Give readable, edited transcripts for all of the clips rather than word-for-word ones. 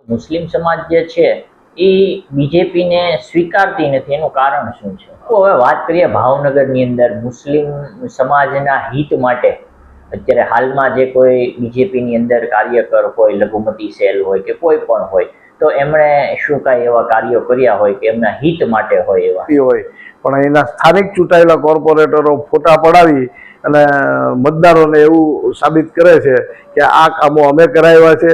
મુસ્લિમ સમાજ જે છે એ બીજેપીને સ્વીકારતી નથી, એનું કારણ શું છે? તો હવે વાત કરીએ ભાવનગરની અંદર મુસ્લિમ સમાજના હિત માટે અત્યારે હાલમાં જે કોઈ બીજેપીની અંદર કાર્યકર હોય, લઘુમતી સેલ હોય કે કોઈ પણ હોય, તો એમણે શું કાંઈ એવા કાર્યો કર્યા હોય કે એમના હિત માટે હોય એવા હોય, પણ એના સ્થાનિક ચૂંટાયેલા કોર્પોરેટરો ફોટા પડાવી અને મતદારોને એવું સાબિત કરે છે કે આ કામો અમે કરાવ્યા છે,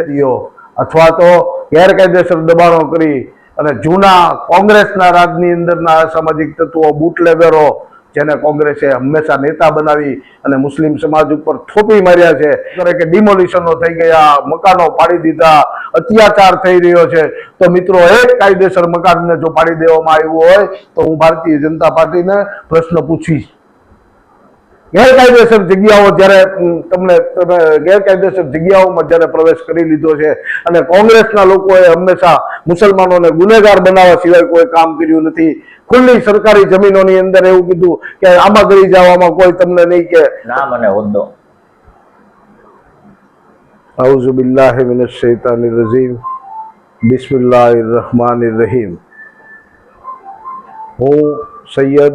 અથવા તો ગેરકાયદેસર દબાણો કરી અને જૂના કોંગ્રેસના રાજની અંદરના અસામાજિક તત્વો, બુટલેગરો, જેને કોંગ્રેસે હંમેશા નેતા બનાવી અને મુસ્લિમ સમાજ ઉપર થોપી માર્યા છે કે ડિમોલિશનો થઈ ગયા, મકાનો પાડી દીધા, અત્યાચાર થઈ રહ્યો છે, તો મિત્રો એક કાયદેસર મકાનને જો પાડી દેવામાં આવ્યું હોય તો હું ભારતીય જનતા પાર્ટીને પ્રશ્ન પૂછીશ. ગેરકાયદેસર જગ્યાઓ જ્યારે તમે ગેરકાયદેસર જગ્યાઓમાં જ્યારે પ્રવેશ કરી લીધો છે અને કોંગ્રેસના લોકોએ હંમેશા મુસલમાનોને ગુનેગાર બનાવવા સિવાય કોઈ કામ કર્યું નથી. ખુલ્લી સરકારી જમીનોની અંદર એવું કીધું કે આમાં ગળી જવામાં કોઈ તમને નહીં કે નામ અને હોદ્દો. આઉઝુ બિલ્લાહિ મિનશ શૈતાનિર રજીમ, બિસ્મિલ્લાહિર રહમાનિર રહીમ. હું સૈયદ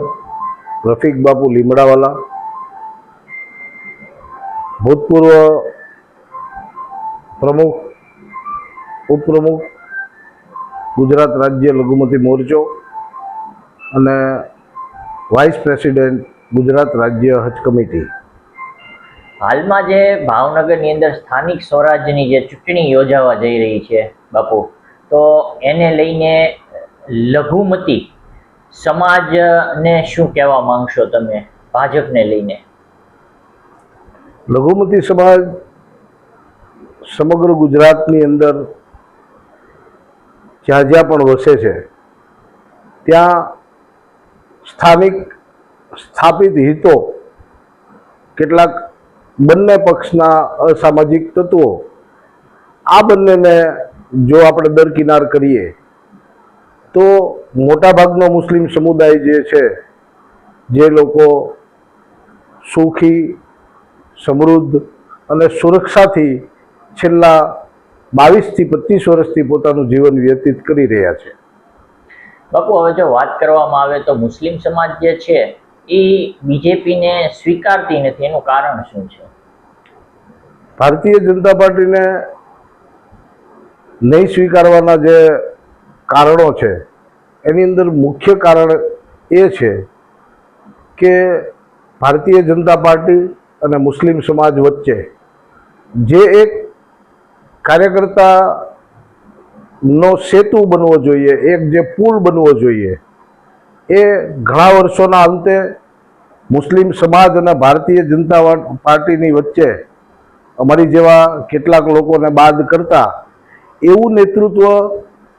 રફીક બાપુ લીમડાવાલા, ભૂતપૂર્વ પ્રમુખ, ઉપપ્રમુખ, ગુજરાત રાજ્ય લઘુમતી મોરચો અને વાઇસ પ્રેસિડેન્ટ ગુજરાત રાજ્ય હજ કમિટી. હાલમાં જે ભાવનગરની અંદર સ્થાનિક સ્વરાજ્યની જે ચૂંટણી યોજાવા જઈ રહી છે બાપુ, તો એને લઈને લઘુમતી સમાજને શું કહેવા માંગશો તમે ભાજપને લઈને? લઘુમતી સમાજ સમગ્ર ગુજરાતની અંદર જ્યાં જ્યાં પણ વસે છે ત્યાં સ્થાપિત હિતો કેટલાક બંને પક્ષના અસામાજિક તત્વો, આ બંનેને જો આપણે દરકિનાર કરીએ તો મોટાભાગનો મુસ્લિમ સમુદાય જે છે, જે લોકો સુખી, સમૃદ્ધ અને સુરક્ષાથી છેલ્લા 22 થી 25 વર્ષથી પોતાનું જીવન વ્યતીત કરી રહ્યા છે. બાપુ, હવે જો વાત કરવામાં આવે તો મુસ્લિમ સમાજ જે છે એ બીજેપીને સ્વીકારતી નથી, એનું કારણ શું છે? ભારતીય જનતા પાર્ટીને નહીં સ્વીકારવાના જે કારણો છે એની અંદર મુખ્ય કારણ એ છે કે ભારતીય જનતા પાર્ટી અને મુસ્લિમ સમાજ વચ્ચે જે એક કાર્યકર્તાનો સેતુ બનવો જોઈએ, એક જે પુલ બનવો જોઈએ, એ ઘણા વર્ષોના અંતે મુસ્લિમ સમાજ અને ભારતીય જનતા પાર્ટીની વચ્ચે અમારી જેવા કેટલાક લોકોને બાદ કરતા એવું નેતૃત્વ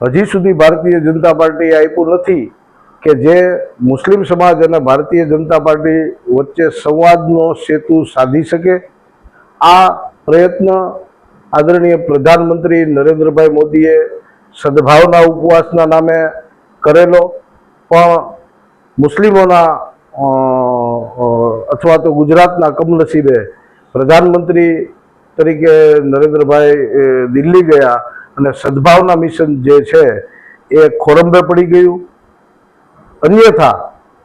હજી સુધી ભારતીય જનતા પાર્ટીએ આપ્યું નથી કે જે મુસ્લિમ સમાજ અને ભારતીય જનતા પાર્ટી વચ્ચે સંવાદનો સેતુ સાધી શકે. આ પ્રયત્ન આદરણીય પ્રધાનમંત્રી નરેન્દ્રભાઈ મોદીએ સદભાવના ઉપવાસના નામે કરેલો, પણ મુસ્લિમોના અથવા તો ગુજરાતના કમનસીબે પ્રધાનમંત્રી તરીકે નરેન્દ્રભાઈ દિલ્હી ગયા અને સદભાવના મિશન જે છે એ ખોરંભે પડી ગયું. અન્યથા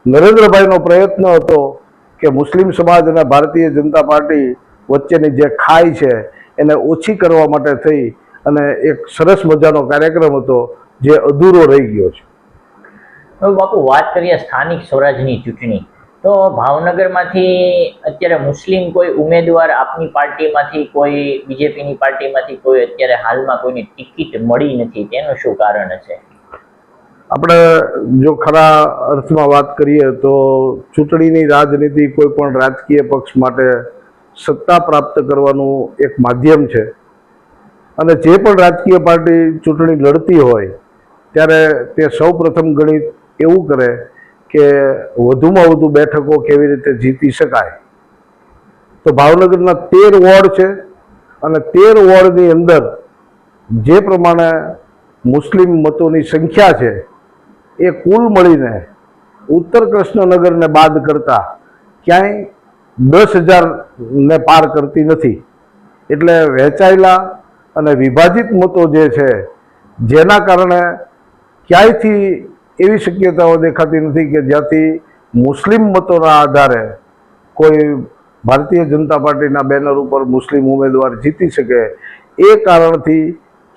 નરેન્દ્રભાઈનો પ્રયત્ન હતો કે મુસ્લિમ સમાજ અને ભારતીય જનતા પાર્ટી વચ્ચેની જે ખાઈ છે એને ઓછી કરવા માટે થઈ અને એક સરસ મજાનો કાર્યક્રમ હતો જે અધૂરો રહી ગયો છે. હવે બાપુ, વાત કરીએ સ્થાનિક સ્વરાજની ચૂંટણી, તો ભાવનગરમાંથી અત્યારે મુસ્લિમ કોઈ ઉમેદવાર આપની પાર્ટીમાંથી, કોઈ બીજેપીની પાર્ટીમાંથી કોઈ અત્યારે હાલમાં કોઈની ટિકિટ મળી નથી, તેનું શું કારણ છે? આપણે જો ખરા અર્થમાં વાત કરીએ તો ચૂંટણીની રાજનીતિ કોઈ પણ રાજકીય પક્ષ માટે સત્તા પ્રાપ્ત કરવાનું એક માધ્યમ છે અને જે પણ રાજકીય પાર્ટી ચૂંટણી લડતી હોય ત્યારે તે સૌ પ્રથમ ગણિત એવું કરે કે વધુમાં વધુ બેઠકો કેવી રીતે જીતી શકાય. તો ભાવનગરના 13 વોર્ડ છે અને 13 વોર્ડની અંદર જે પ્રમાણે મુસ્લિમ મતોની સંખ્યા છે એ કુલ મળીને ઉત્તર કૃષ્ણનગરને બાદ કરતા ક્યાંય 10,000ને પાર કરતી નથી. એટલે વહેંચાયેલા અને વિભાજિત મતો જે છે જેના કારણે ક્યાંયથી એવી શક્યતાઓ દેખાતી નથી કે જ્યાંથી મુસ્લિમ મતોના આધારે કોઈ ભારતીય જનતા પાર્ટીના બેનર ઉપર મુસ્લિમ ઉમેદવાર જીતી શકે. એ કારણથી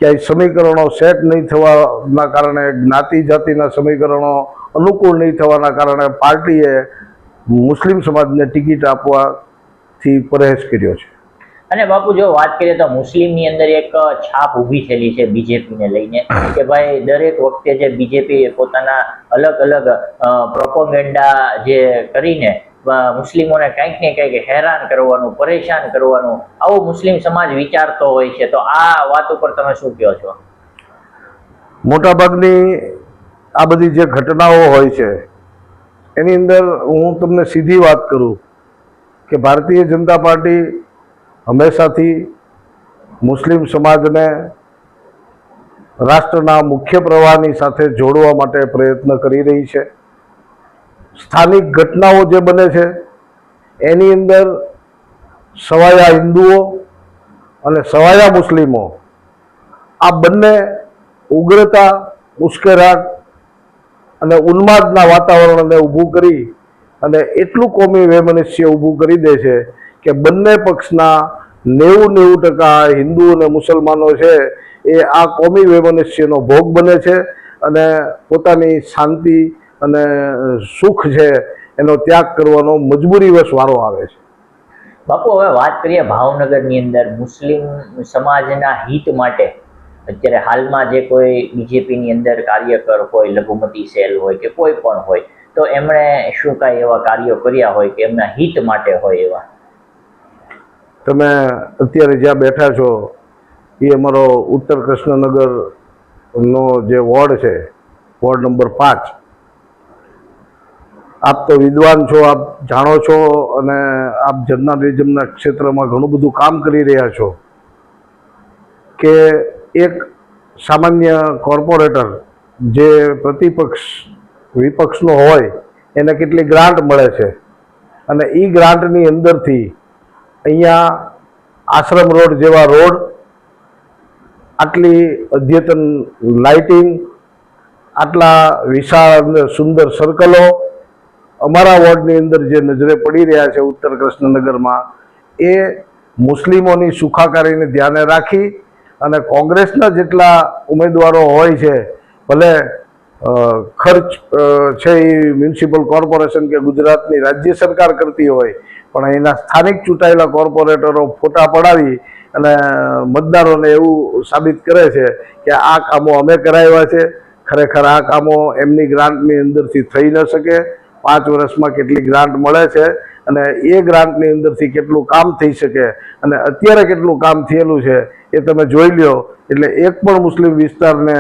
ક્યાંય સમીકરણો સેટ નહીં થવાના કારણે, જ્ઞાતિ જાતિના સમીકરણો અનુકૂળ નહીં થવાના કારણે પાર્ટીએ મુસ્લિમ સમાજને ટિકિટ આપવાથી પरहेજ કર્યો છે. અને બાપુ જો વાત કરીએ તો મુસ્લિમની અંદર એક છાપ ઊભી થયેલી છે બીજેપીને લઈને કે ભાઈ દરેક વખતે જે બીજેપી પોતાના અલગ અલગ પ્રોપોગેન્ડા જે કરીને મુસ્લિમોને કંઈક ને કંઈક હેરાન કરવાનું, પરેશાન કરવાનું, આવું મુસ્લિમ સમાજ વિચારતો હોય છે. તો આ વાત ઉપર તમે શું કહો છો? મોટાભાગની આ બધી જે ઘટનાઓ હોય છે એની અંદર હું તમને સીધી વાત કરું કે ભારતીય જનતા પાર્ટી હંમેશાથી મુસ્લિમ સમાજને રાષ્ટ્રના મુખ્ય પ્રવાહની સાથે જોડવા માટે પ્રયત્ન કરી રહી છે. સ્થાનિક ઘટનાઓ જે બને છે એની અંદર સવાયા હિન્દુઓ અને સવાયા મુસ્લિમો આ બંને ઉગ્રતા, ઉશ્કેરાટ અને ઉન્માદના વાતાવરણને ઊભું કરી અને એટલું કોમી વૈમનસ્ય ઊભું કરી દે છે કે બંને પક્ષના 90% હિન્દુ અને મુસલમાનો છે એ આ કોમી વૈમનસ્યનો ભોગ બને છે અને પોતાની શાંતિ અને સુખ છે એનો ત્યાગ કરવાનો મજબૂરીવશ વારો આવે છે. બાપુ હવે વાત કરીએ ભાવનગરની અંદર મુસ્લિમ સમાજના હિત માટે અત્યારે હાલમાં જે કોઈ બીજેપીની અંદર કાર્યકર હોય, લઘુમતી સેલ હોય કે કોઈ પણ હોય, તો એમણે શું કાંઈ એવા કાર્યો કર્યા હોય કે એમના હિત માટે હોય એવા? તમે અત્યારે જ્યાં બેઠા છો એ અમારો ઉત્તર કૃષ્ણનગરનો જે વોર્ડ છે, વોર્ડ નંબર 5. આપ તો વિદ્વાન છો, આપ જાણો છો અને આપ જર્નાલિઝમના ક્ષેત્રમાં ઘણું બધું કામ કરી રહ્યા છો કે એક સામાન્ય કોર્પોરેટર જે પ્રતિપક્ષ વિપક્ષનો હોય એને કેટલી ગ્રાન્ટ મળે છે અને એ ગ્રાન્ટની અંદરથી અહીંયા આશ્રમ રોડ જેવા રોડ, આટલી અદ્યતન લાઇટિંગ, આટલા વિશાળ અને સુંદર સર્કલો અમારા વોર્ડની અંદર જે નજરે પડી રહ્યા છે ઉત્તર કૃષ્ણનગરમાં, એ મુસ્લિમોની સુખાકારીને ધ્યાને રાખી અને કોંગ્રેસના જેટલા ઉમેદવારો હોય છે, ભલે ખર્ચ છે એ મ્યુનિસિપલ કોર્પોરેશન કે ગુજરાતની રાજ્ય સરકાર કરતી હોય, પણ એના સ્થાનિક ચૂંટાયેલા કોર્પોરેટરો ફોટા પડાવી અને મતદારોને એવું સાબિત કરે છે કે આ કામો અમે કરાવ્યા છે. ખરેખર આ કામો એમની ગ્રાન્ટની અંદરથી થઈ ન શકે. 5 વર્ષમાં કેટલી ગ્રાન્ટ મળે છે અને એ ગ્રાન્ટની અંદરથી કેટલું કામ થઈ શકે અને અત્યારે કેટલું કામ થયેલું છે એ તમે જોઈ લ્યો. એટલે એક પણ મુસ્લિમ વિસ્તારને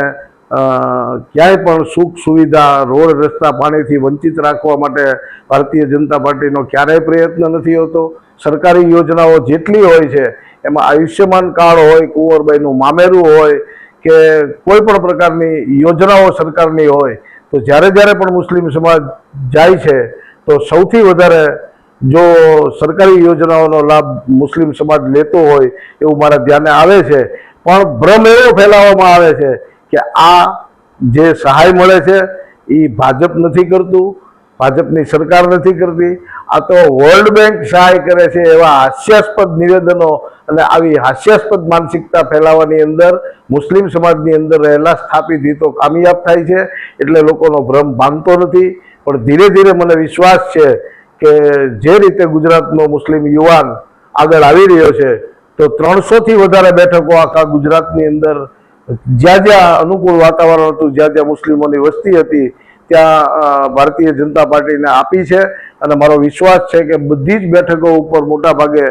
ક્યાંય પણ સુખ સુવિધા, રોડ રસ્તા, પાણીથી વંચિત રાખવા માટે ભારતીય જનતા પાર્ટીનો ક્યારેય પ્રયત્ન નથી હોતો. સરકારી યોજનાઓ જેટલી હોય છે એમાં આયુષ્યમાન કાર્ડ હોય, કુંવરબાઈનું મામેરું હોય કે કોઈ પણ પ્રકારની યોજનાઓ સરકારની હોય, તો જ્યારે પણ મુસ્લિમ સમાજ જાય છે તો સૌથી વધારે જો સરકારી યોજનાઓનો લાભ મુસ્લિમ સમાજ લેતો હોય એવું મારા ધ્યાને આવે છે. પણ ભ્રમ એવો ફેલાવવામાં આવે છે કે આ જે સહાય મળે છે એ ભાજપ નથી કરતું, ભાજપની સરકાર નથી કરતી, આ તો વર્લ્ડ બેંક સહાય કરે છે, એવા હાસ્યાસ્પદ નિવેદનો અને આવી હાસ્યાસ્પદ માનસિકતા ફેલાવવાની અંદર મુસ્લિમ સમાજની અંદર રહેલા સ્થાપિત હિતો કામયાબ થાય છે. એટલે લોકોનો ભ્રમ ભાંગતો નથી. પણ ધીરે ધીરે મને વિશ્વાસ છે કે જે રીતે ગુજરાતનો મુસ્લિમ યુવાન આગળ આવી રહ્યો છે તો 300થી વધારે બેઠકો આખા ગુજરાતની અંદર જ્યાં અનુકૂળ વાતાવરણ હતું, જ્યાં મુસ્લિમોની વસ્તી હતી, ત્યાં ભારતીય જનતા પાર્ટીને આપી છે. અને મારો વિશ્વાસ છે કે બધી જ બેઠકો ઉપર મોટા ભાગે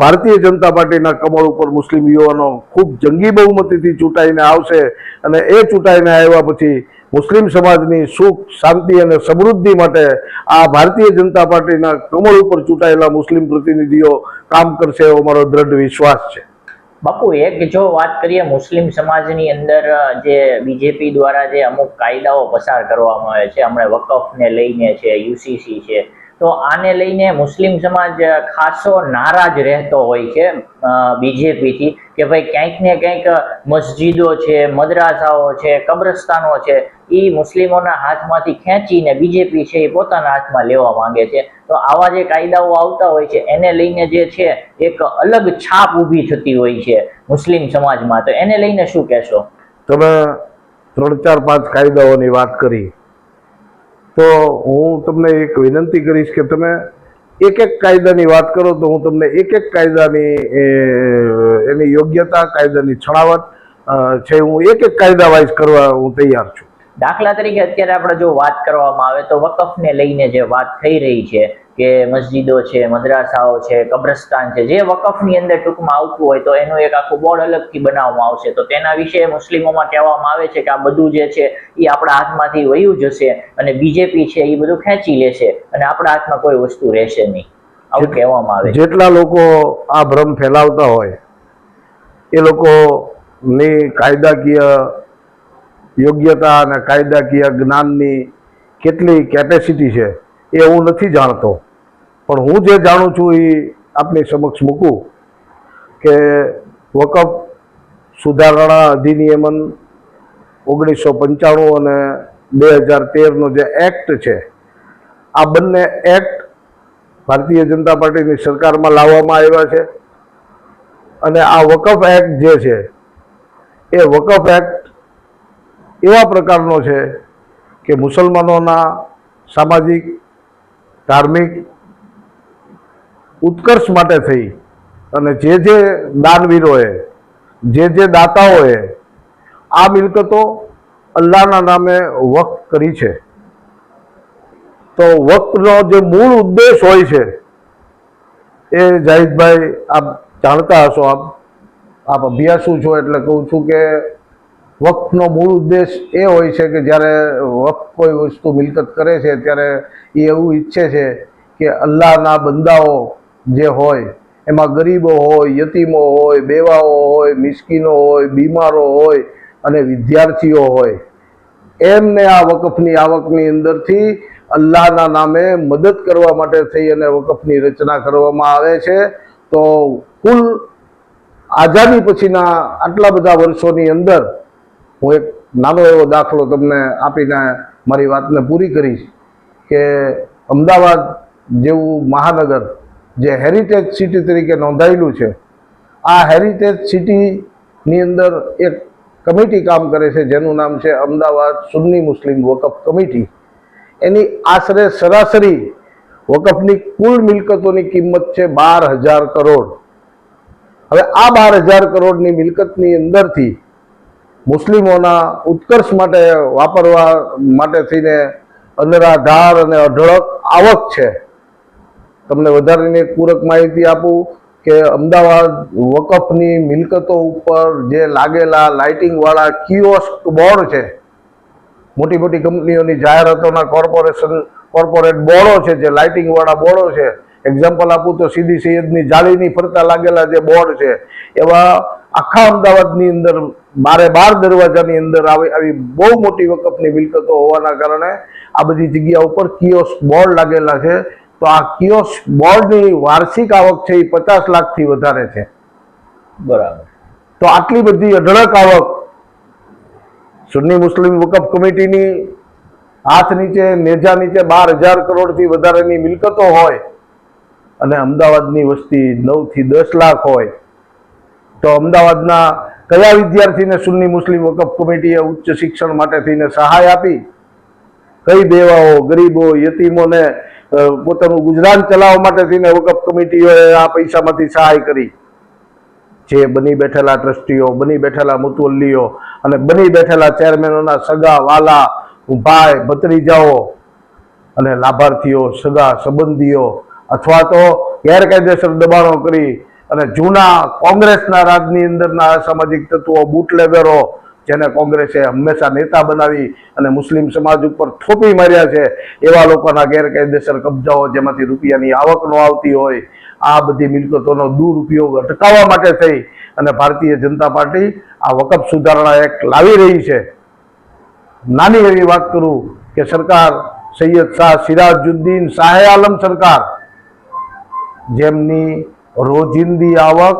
ભારતીય જનતા પાર્ટીના કમળ ઉપર મુસ્લિમ યુવાનો ખૂબ જંગી બહુમતીથી ચૂંટાઈને આવશે અને એ ચૂંટાઈને આવ્યા પછી મુસ્લિમ સમાજની સુખ, શાંતિ અને સમૃદ્ધિ માટે આ ભારતીય જનતા પાર્ટીના કમળ ઉપર ચૂંટાયેલા મુસ્લિમ પ્રતિનિધિઓ કામ કરશે એવો મારો દ્રઢ વિશ્વાસ છે. બાપુ એક જો વાત કરીએ મુસ્લિમ સમાજની અંદર જે બીજેપી દ્વારા જે અમુક કાયદાઓ પસાર કરવામાં આવે છે, હમણાં વકફને લઈને છે, યુસીસી છે, તો આને લઈને મુસ્લિમ સમાજ ખાસો નારાજ રહેતો હોય છે બીજેપીથી કે ભાઈ ક્યાંક ને ક્યાંક મસ્જિદો છે, મદ્રાસાઓ છે, કબ્રસ્તાનો છે, એ મુસ્લિમોના હાથમાંથી ખેંચીને બીજેપી છે એ પોતાના હાથમાં લેવા માંગે છે. તો આવા જે કાયદાઓ આવતા હોય છે એને લઈને જે છે એક અલગ છાપ ઊભી થતી હોય છે મુસ્લિમ સમાજમાં. તો એને લઈને શું કહેશો? તમે 3-4-5 કાયદાઓની વાત કરી, તો હું તમને એક વિનંતી કરીશ કે તમે એક કાયદાની વાત કરો તો હું તમને એક કાયદાની એની યોગ્યતા, કાયદાની છણાવટ છે, હું એક કાયદા વાઇઝ કરવા હું તૈયાર છું. દાખલા તરીકે અત્યારે આપણે જો વાત કરવામાં આવે તો વકફને લઈને જે વાત થઈ રહી છે કે મસ્જિદો છે, મદ્રાસાઓ છે, કબ્રસ્તાન છે, જે વકફની અંદર ટૂંકમાં આવતું હોય તો એનું એક આખું બોર્ડ અલગથી બનાવવામાં આવશે. તો તેના વિશે મુસ્લિમોમાં કહેવામાં આવે છે કે આ બધું જે છે એ આપણા હાથમાંથી વયું જશે અને બીજેપી છે એ બધું ખેંચી લેશે અને આપણા હાથમાં કોઈ વસ્તુ રહેશે નહીં, આવું કહેવામાં આવે છે. જેટલા લોકો આ ભ્રમ ફેલાવતા હોય એ લોકોની કાયદાકીય યોગ્યતા અને કાયદાકીય જ્ઞાનની કેટલી કેપેસિટી છે એ હું નથી જાણતો, પણ હું જે જાણું છું એ આપની સમક્ષ મૂકું કે વકફ સુધારણા અધિનિયમન 1995 અને 2013નો જે એક્ટ છે, આ બંને એક્ટ ભારતીય જનતા પાર્ટીની સરકારમાં લાવવામાં આવ્યા છે. અને આ વકફ એક્ટ જે છે એ વકફ એક્ટ એવા પ્રકારનો છે કે મુસલમાનોના સામાજિક, ધાર્મિક ઉત્કર્ષ માટે થઈ અને જે દાનવીરોએ, જે દાતાઓએ આ મિલકતો અલ્લાહના નામે વક્ફ કરી છે, તો વક્ફનો જે મૂળ ઉદ્દેશ હોય છે એ જાહિદભાઈ આપ જાણતા હશો, આપ અભ્યાસુ છો એટલે કહું છું કે વક્ફનો મૂળ ઉદ્દેશ એ હોય છે કે જ્યારે વક્ફ કોઈ વસ્તુ મિલકત કરે છે ત્યારે એ એવું ઈચ્છે છે કે અલ્લાહના બંદાઓ જે હોય એમાં ગરીબો હોય, યતીમો હોય, બેવાઓ હોય, મિસ્કીનો હોય, બીમારો હોય અને વિદ્યાર્થીઓ હોય, એમને આ વકફની આવકની અંદરથી અલ્લાહના નામે મદદ કરવા માટે થઈ અને વકફની રચના કરવામાં આવે છે. તો કુલ આઝાદી પછીના આટલા બધા વર્ષોની અંદર હું એક નાનો એવો દાખલો તમને આપીને મારી વાતને પૂરી કરીશ કે અમદાવાદ જેવું મહાનગર જે હેરિટેજ સિટી તરીકે નોંધાયેલું છે, આ હેરિટેજ સિટીની અંદર એક કમિટી કામ કરે છે જેનું નામ છે અમદાવાદ સુન્ની મુસ્લિમ વકફ કમિટી. એની આશરે સરાસરી વકફની કુલ મિલકતોની કિંમત છે 12,000 કરોડ. હવે આ 12,000 કરોડની મિલકતની અંદરથી મુસ્લિમોના ઉત્કર્ષ માટે વાપરવા માટે થઈને અનરાધાર અને અઢળક આવક છે. તમને વધારેની પૂરક માહિતી આપું કે અમદાવાદ વકફની મિલકતો ઉપર જે લાગેલા લાઇટિંગવાળા કિયોસ્ક બોર્ડ છે, મોટી મોટી કંપનીઓની જાહેરાતોના કોર્પોરેટ બોર્ડો છે, જે લાઇટિંગવાળા બોર્ડો છે, એક્ઝામ્પલ આપું તો સીદી સૈયદની જાળીની ફરતા લાગેલા જે બોર્ડ છે, એવા આખા અમદાવાદની અંદર 12 દરવાજાની અંદર આવી બહુ મોટી વકફની મિલકતો હોવાના કારણે આ બધી જગ્યા ઉપર કિયોસ્ક બોર્ડ લાગેલા છે. તો આ કિયોસ્ક બોર્ડની વાર્ષિક આવક છે એ 50 લાખથી વધારે છે. બરાબર. તો આટલી બધી અઢળક આવક સુન્ની મુસ્લિમ વકફ કમિટીની હાથ નીચે, નેજા નીચે 12,000 કરોડથી વધારેની મિલકતો હોય અને અમદાવાદની વસ્તી 9 થી 10 લાખ હોય, તો અમદાવાદના કયા વિદ્યાર્થીને સુન્ની મુસ્લિમ વકફ કમિટીએ ઉચ્ચ શિક્ષણ માટે થઈને સહાય આપી? કઈ બેવાઓ, ગરીબો, યતીમોને પોતાનું ગુજરાન ચલાવવા માટે થઈને વકફ કમિટીઓએ આ પૈસામાંથી સહાય કરી? જે બની બેઠેલા ટ્રસ્ટીઓ, બની બેઠેલા મુતવલ્લીઓ અને બની બેઠેલા ચેરમેનોના સગા વાલા, ભાઈ, ભત્રીજાઓ અને લાભાર્થીઓ, સગા સંબંધીઓ અથવા તો ગેરકાયદેસર દબાણો કરી અને જૂના કોંગ્રેસના રાજની અંદરના અસામાજિક તત્વો, બુટલેગરો, જેને કોંગ્રેસે હંમેશા નેતા બનાવી અને મુસ્લિમ સમાજ ઉપર થોપી માર્યા છે, એવા લોકોના ગેરકાયદેસર કબજાઓ જેમાંથી રૂપિયાની આવક ન આવતી હોય, આ બધી મિલકતોનો દુરુપયોગ અટકાવવા માટે થઈ અને ભારતીય જનતા પાર્ટી આ વકફ સુધારણા એક્ટ લાવી રહી છે. નાની એવી વાત કરું કે સરકાર સૈયદ શાહ સિરાજુદ્દીન શાહે આલમ સરકાર, જેમની રોજિંદી આવક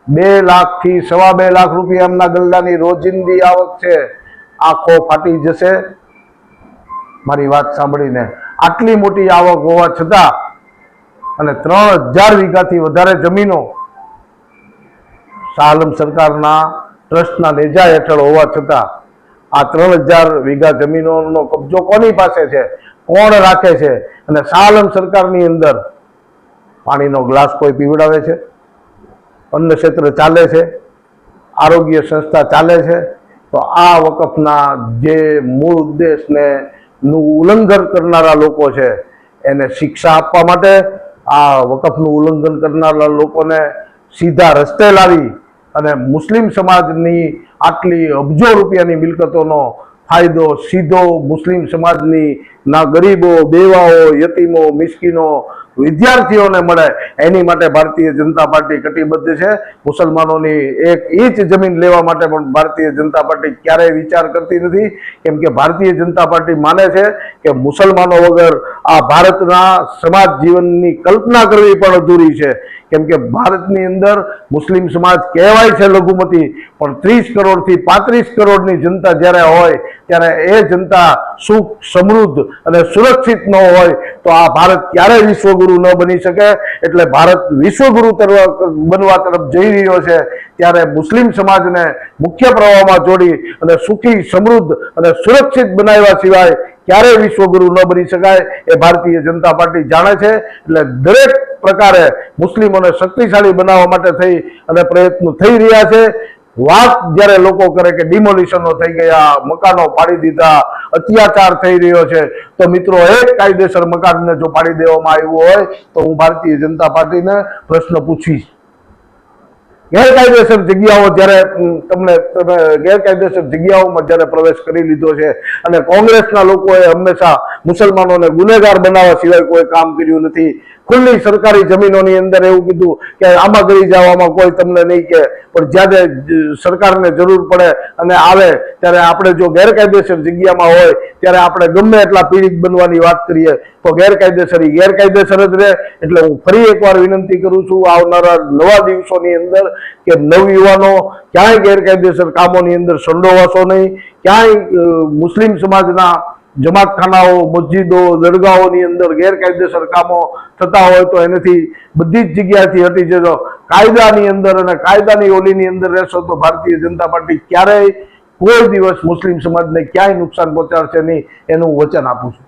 2 લાખથી 2.25 લાખ રૂપિયા એમના ગલ્લાની રોજિંદી આવક છે, આંખો ફાટી જશે મારી વાત સાંભળીને. આટલી મોટી આવક હોવા છતાં અને 3000 વીઘાથી વધારે જમીનો શાહ આલમ સરકારના ટ્રસ્ટના નેજા હેઠળ હોવા છતાં આ 3000 વીઘા જમીનોનો કબજો કોની પાસે છે, કોણ રાખે છે? અને શાહ આલમ સરકારની અંદર પાણીનો ગ્લાસ કોઈ પીવડાવે છે? અન્ન ક્ષેત્ર ચાલે છે? આરોગ્ય સંસ્થા ચાલે છે? તો આ વકફના જે મૂળ ઉદ્દેશને નું ઉલ્લંઘન કરનારા લોકો છે એને શિક્ષા આપવા માટે, આ વકફનું ઉલ્લંઘન કરનારા લોકોને સીધા રસ્તે લાવી અને મુસ્લિમ સમાજની આટલી અબજો રૂપિયાની મિલકતોનો ફાયદો સીધો મુસ્લિમ સમાજની ના ગરીબો, બેવાઓ, યતીમો, મિસ્કીનો, વિદ્યાર્થીઓને મળે એની માટે ભારતીય જનતા પાર્ટી કટિબદ્ધ છે. મુસલમાનોની 1 ઇંચ જમીન લેવા માટે પણ ભારતીય જનતા પાર્ટી ક્યારેય વિચાર કરતી નથી, કેમ કે ભારતીય જનતા પાર્ટી માને છે કે મુસલમાનો વગર આ ભારતના સમાજ જીવનની કલ્પના કરવી પણ અધૂરી છે. કેમ કે ભારતની અંદર મુસ્લિમ સમાજ કહેવાય છે લઘુમતી, પણ 30 કરોડથી 35 કરોડની જનતા જ્યારે હોય ત્યારે એ જનતા સુખ, સમૃદ્ધ અને સુરક્ષિત ન હોય તો આ ભારત ક્યારેય વિશ્વગુરુ ન બની શકે. એટલે ભારત વિશ્વગુરુ બનવા તરફ જઈ રહ્યો છે ત્યારે મુસ્લિમ સમાજને મુખ્ય પ્રવાહમાં જોડી અને સુખી, સમૃદ્ધ અને સુરક્ષિત બનાવ્યા સિવાય ક્યારેય વિશ્વગુરુ ન બની શકાય એ ભારતીય જનતા પાર્ટી જાણે છે. એટલે દરેક પ્રકારે મુસ્લિમોને શક્તિશાળી બનાવવા માટે થઈ અને પ્રયત્નો થઈ રહ્યા છે. વાત જ્યારે લોકો કરે કે ડિમોલિશનો થઈ ગયા, મકાનો પાડી દીધા, અત્યાચાર થઈ રહ્યો છે, તો મિત્રો એક કાયદેસર મકાનને જો પાડી દેવામાં આવ્યું હોય તો હું ભારતીય જનતા પાર્ટીને પ્રશ્ન પૂછીશ. ગેરકાયદેસર જગ્યાઓ જ્યારે તમે ગેરકાયદેસર જગ્યાઓમાં જ્યારે પ્રવેશ કરી લીધો છે અને કોંગ્રેસના લોકોએ હંમેશા મુસલમાનોને ગુનેગાર બનાવવા સિવાય કોઈ કામ કર્યું નથી. ખુલ્લી સરકારી જમીનોની અંદર એવું કીધું કે આમાં કરી જવામાં કોઈ તમને નહીં કે, પણ જ્યારે સરકારને જરૂર પડે અને આવે ત્યારે આપણે જો ગેરકાયદેસર જગ્યામાં હોય ત્યારે આપણે ગમે એટલા પીડિત બનવાની વાત કરીએ તો ગેરકાયદેસર જ રહે. એટલે હું ફરી એકવાર વિનંતી કરું છું આવનારા નવા દિવસોની અંદર કે નવયુવાનો ક્યાંય ગેરકાયદેસર કામોની અંદર સંડોવાશો નહીં. ક્યાંય મુસ્લિમ સમાજના જમાતખાનાઓ, મસ્જિદો, દરગાહોની અંદર ગેરકાયદેસર કામો થતા હોય તો એનાથી બધી જ જગ્યાએથી હટી જજો. કાયદાની અંદર અને કાયદાની ઓલીની અંદર રહેશો તો ભારતીય જનતા પાર્ટી ક્યારેય કોઈ દિવસ મુસ્લિમ સમાજને ક્યાંય નુકસાન પહોંચાડશે નહીં, એનું વચન આપું છું.